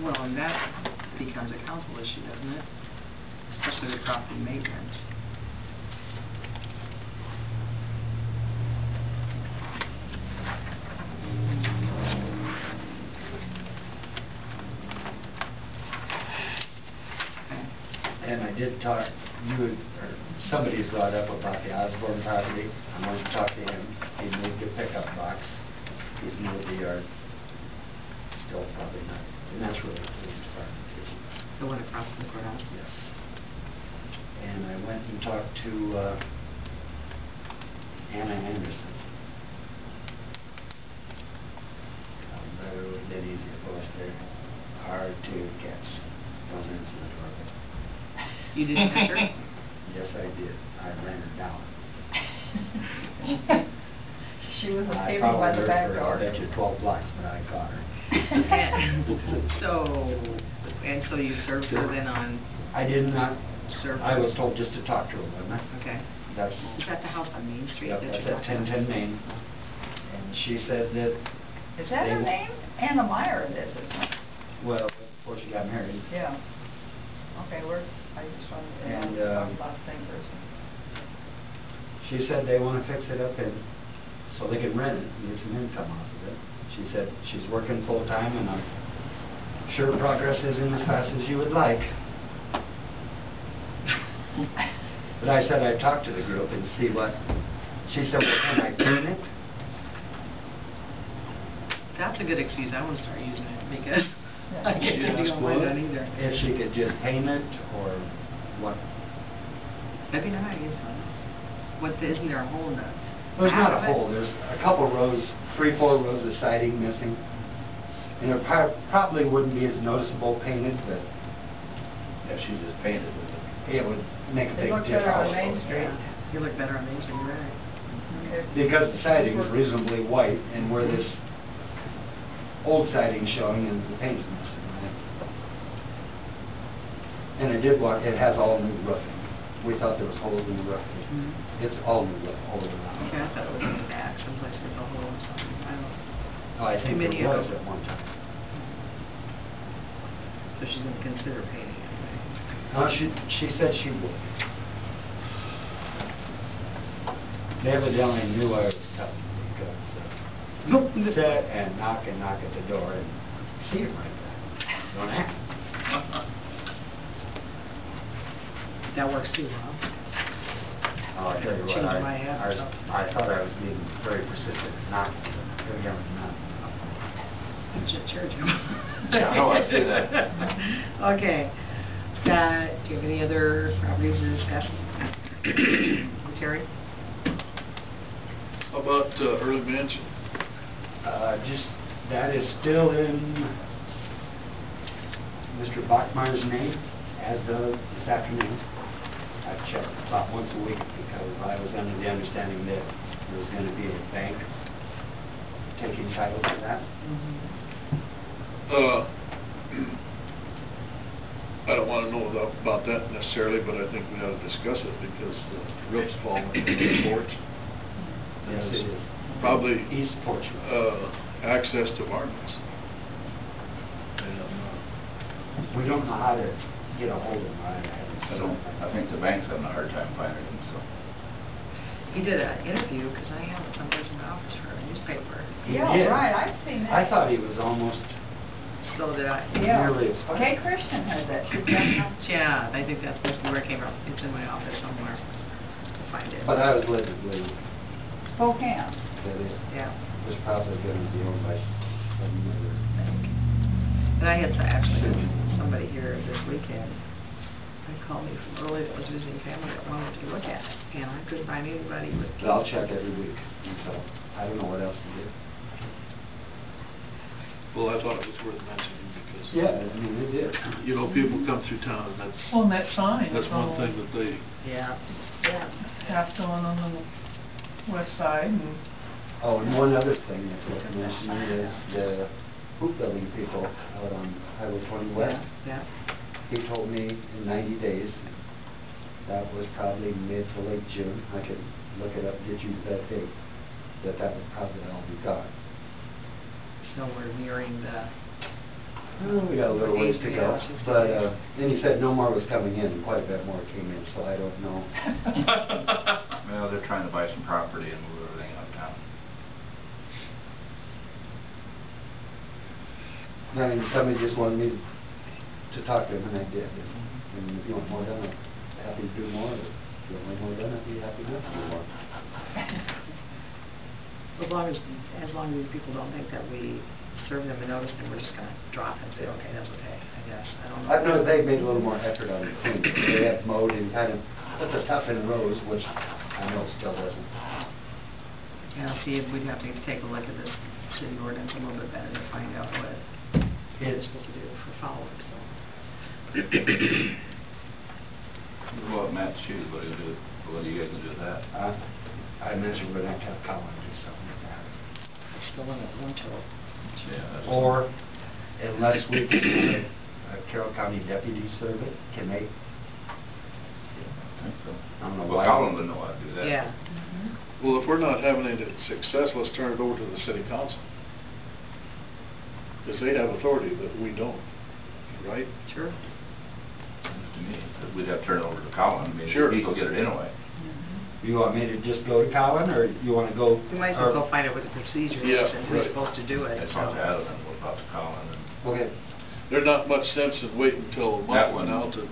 Well, and that becomes a council issue, doesn't it? Especially with property maintenance. And I did talk, or somebody brought up about the Osborne property. I wanted to talk to him. He moved a pickup box. He's moved the yard. Still probably not. And that's really the police department too. The one across the courthouse? Yes. And I went and talked to Anna Anderson. That would have been easier for us. They're hard to catch. Don't answer the door. You didn't catch her? Yes, I did. I ran her down. She was escaping by the back door. I bet you 12 blocks, but I caught her. And so you served her then on... I did not. Serve her? I was told just to talk to her, wasn't I? Okay. Is that the house on Main Street? Yep, that's at 1010 Main. And she said that... Is that her name? Anna Meyer it is, isn't it? Well, before she got married. Yeah. Okay, I just wanted to talk about the same person. She said they want to fix it up and so they can rent it and get some income off of it. She said she's working full time and I'm sure progress isn't as fast as you would like. But I said I'd talk to the group and see what... She said, well, can I paint it? That's a good excuse. I want to start using it because I She get to asked go on that either. if she could just paint it or what. That'd be nice. Isn't there a hole in the... There's not a hole. There's a couple rows, 3-4 rows of siding missing. And it probably wouldn't be as noticeable painted, but if she just painted it would make a big difference. It looks better on Main Street. You look better on Main Street, you're right. Because the siding is reasonably white, and where this old siding showing and the paint's missing. And it has all new roofing. We thought there was holes in the roof. Mm-hmm. It's all new roof all around. Okay, I thought it was in the back, someplace with a hole or something. I don't know. Oh, I think Too many it of was them. at one time. So she's going to consider painting it. No, she said she would. They evidently knew I was coming because sit and knock at the door and see it right there. Don't ask. That works too, huh? Oh, I tell you what, Change my app, so. I thought I was being very persistent knocking. Here we are, You should charge him. Yeah, I know, I see that. Okay. Do you have any other properties to discuss? Terry? How about Early Mansion? just, that is still in Mr. Bachmeyer's name as of this afternoon. I've checked about once a week because I was under the understanding that there was going to be a bank taking title to that. I don't want to know about that necessarily, but I think we ought to discuss it because the roof's falling in the porch. Yes, it is. Probably East porch. access to Martin's. We don't know how to get a hold of him. I think the bank's having a hard time finding him. So He did an interview because I have it someplace in my office for a newspaper. Yeah, did. right, I've seen that. I thought he was almost So did I. Yeah. nearly expired. Kay Christian has that. Should you have it? Yeah, I think that's supposed to be where it came from. It's in my office somewhere. I'll find it. But I was led to believe Spokane. that it Yeah. was probably going to be owned by some other bank. And I had actually somebody here this weekend. They called me from early that was visiting family that wanted to look at it. And I couldn't find anybody with... But I'll check every week until, I don't know what else to do. well, I thought it was worth mentioning because Yeah, I mean, it did. you know, people come through town and that's Well, that sign. that's one thing that they Yeah. Yeah. Half going on the west side and... Oh, and one other thing that's worth mentioning is the hoop building people out on Highway 20 West. Yeah. He told me in 90 days, that was probably mid to late June, I could look it up, get you that date, that would probably all be gone. So we're nearing the Oh, we got a little ways to go, but then he said no more was coming in, and quite a bit more came in, so I don't know. Well, they're trying to buy some property and move everything out of town. I mean, somebody just wanted me to talk to him, and I did. And if you want more done, I'm happy to do more. If you want more done, I'd be happy to do more. As long as these people don't think that we serve them a notice, then we're just gonna drop it and say, okay, that's okay, I guess. I don't know. I've noticed they've made a little more effort on the cleaning. They have mowed and kind of put the stuff in rows, which I know still doesn't. Yeah, see, we'd have to take a look at this city ordinance a little bit better to find out what it's supposed to do for follow-up, so. Well, Matt's shoes, what do you do? What are you guys gonna do with that? I mentioned we're going to have Colin do something with that. Still in it, one till. Yeah, that's- Or unless we can have a Carroll County deputy serve it, can they? I think so. I don't know Well, why. Colin would know how to do that. Yeah. Well, if we're not having any success, let's turn it over to the city council. Because they have authority that we don't, right? Sure. Seems to me, that we'd have to turn it over to Colin. I mean, Sure. he'll get it anyway. You want me to just go to Colin, or you want to go? We might as well go find out what the procedure is Yeah, and who's right. supposed to do it, I'd so. talk to Adam and we'll talk to Colin. Okay. There's not much sense in waiting until a That month one. from now to do,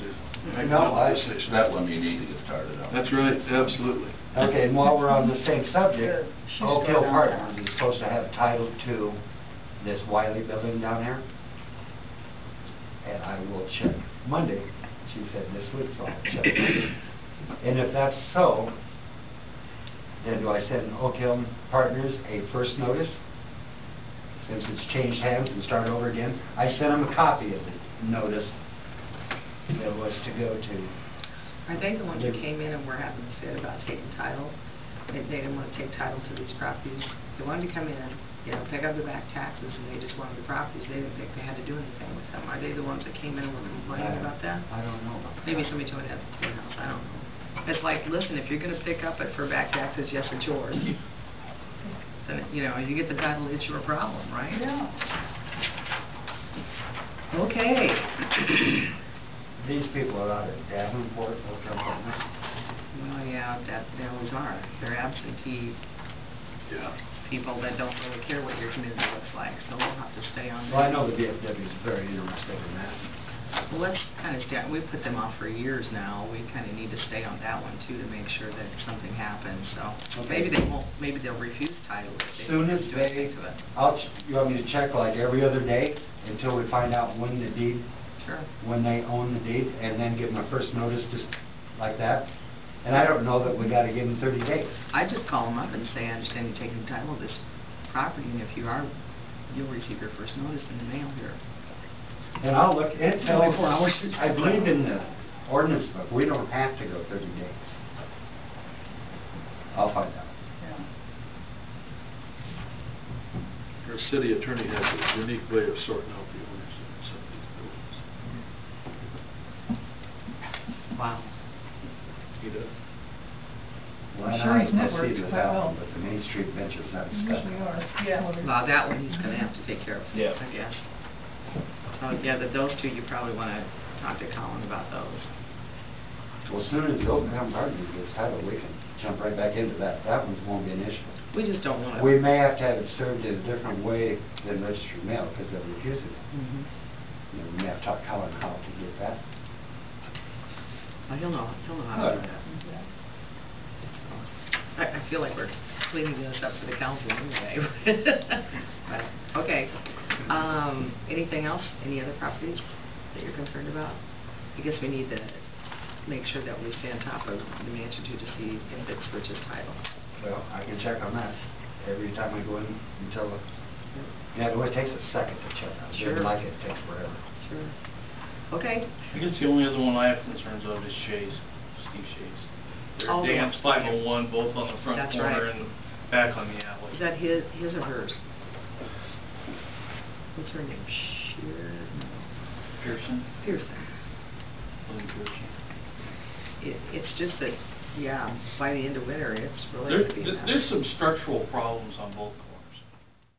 make No, that I- decision. That one you need to get started on. That's right, absolutely. Okay, and while we're on the same subject, Good. She's Oak still Hill down there. Partners is supposed to have title to this Wiley building down there. And I will check Monday. She said this week, so I'll check Monday. And if that's so, then do I send Oak Hill Partners a first notice? Since it's changed hands and start over again? I sent them a copy of the notice that was to go to. Are they the ones who came in and were having a fit about taking title? They didn't want to take title to these properties. They wanted to come in, you know, pick up the back taxes, and they just wanted the properties. They didn't think they had to do anything with them. Are they the ones that came in and were complaining about that? I don't know about that. Maybe somebody told it at the courthouse, I don't know. It's like, listen, if you're gonna pick up it for back taxes, yes, it's yours. Then, you know, you get the title, it's your problem, right? Yeah. Okay. These people are out of Davenport, Oak Hill Partners. Well, yeah, they always are. They're absentee Yeah. people that don't really care what your community looks like, so we'll have to stay on that. Well, I know the VFW is very interested in that. Well, let's kind of stay, we've put them off for years now. We kind of need to stay on that one too to make sure that something happens, so. Okay. Maybe they won't, maybe they'll refuse title if they Soon don't as do they, anything to it. you want me to check like every other day until we find out when the deed, Sure. when they own the deed, and then give them a first notice just like that? And I don't know that we gotta give them 30 days. I just call them up and say, I understand you're taking title of this property, and if you are, you'll receive your first notice in the mail here. And I'll look, it tells, 24 hours. I believe in the ordinance book, we don't have to go 30 days. I'll find out. Yeah. Our city attorney has a unique way of sorting out the owners of some of these buildings. Wow. He does. Well, I'm and sure I he's proceed networked with quite that well. one, but the Main Street Ventures, not Usually discussed. are, yeah. Well, that one he's gonna have to take care of, Yeah. I guess. So, yeah, those two, you probably wanna talk to Colin about those. Well, as soon as the Oak Hill Partners gets title, we can jump right back into that. That one won't be an issue. We just don't wanna. We may have to have it served in a different way than registered mail, because they're refusing it. Mhm. You know, we may have to talk to Colin how to get that. Well, he'll know how to do that. I feel like we're cleaning this up for the council anyway. But, okay. Anything else? Any other properties that you're concerned about? I guess we need to make sure that we stay on top of the mansion too to see if it switches title. Well, I can check on that every time I go in until, yeah, it only takes a second to check. I Sure. didn't like it, it takes forever. Sure. Okay. I guess the only other one I have concerns of is Shays, Steve Shays. Oh, They're the Dan's one. 501, both on the front That's corner right. and the back on the alley. Is that his or hers? What's her name? Sheer? No. Pearson, Pearson. Lynn Pearson. It's just that, yeah, by the end of winter, it's really There, gonna be a mess. there's some structural problems on both